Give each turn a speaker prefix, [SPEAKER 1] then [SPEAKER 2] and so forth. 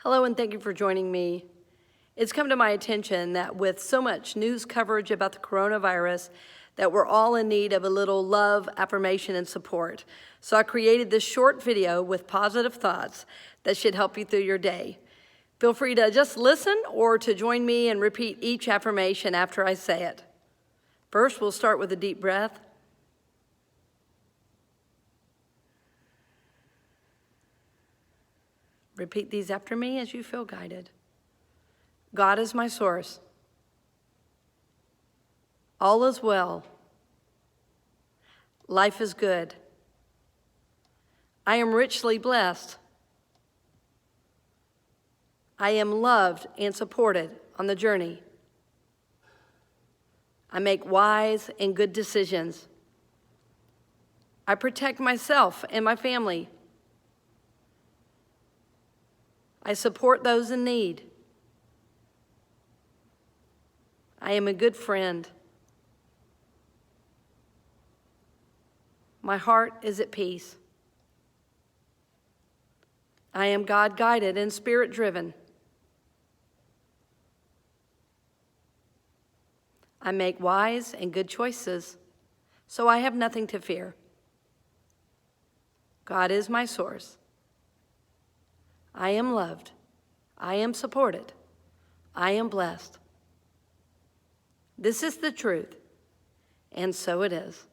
[SPEAKER 1] Hello, and thank you for joining me. It's come to my attention that with so much news coverage about the coronavirus, that we're all in need of a little love, affirmation, and support. So I created this short video with positive thoughts that should help you through your day. Feel free to just listen or to join me and repeat each affirmation after I say it. First, we'll start with a deep breath. Repeat these after me as you feel guided. God is my source. All is well. Life is good. I am richly blessed. I am loved and supported on the journey. I make wise and good decisions. I protect myself and my family. I support those in need. I am a good friend. My heart is at peace. I am God-guided and Spirit-driven. I make wise and good choices, so I have nothing to fear. God is my source. I am loved. I am supported. I am blessed. This is the truth, and so it is.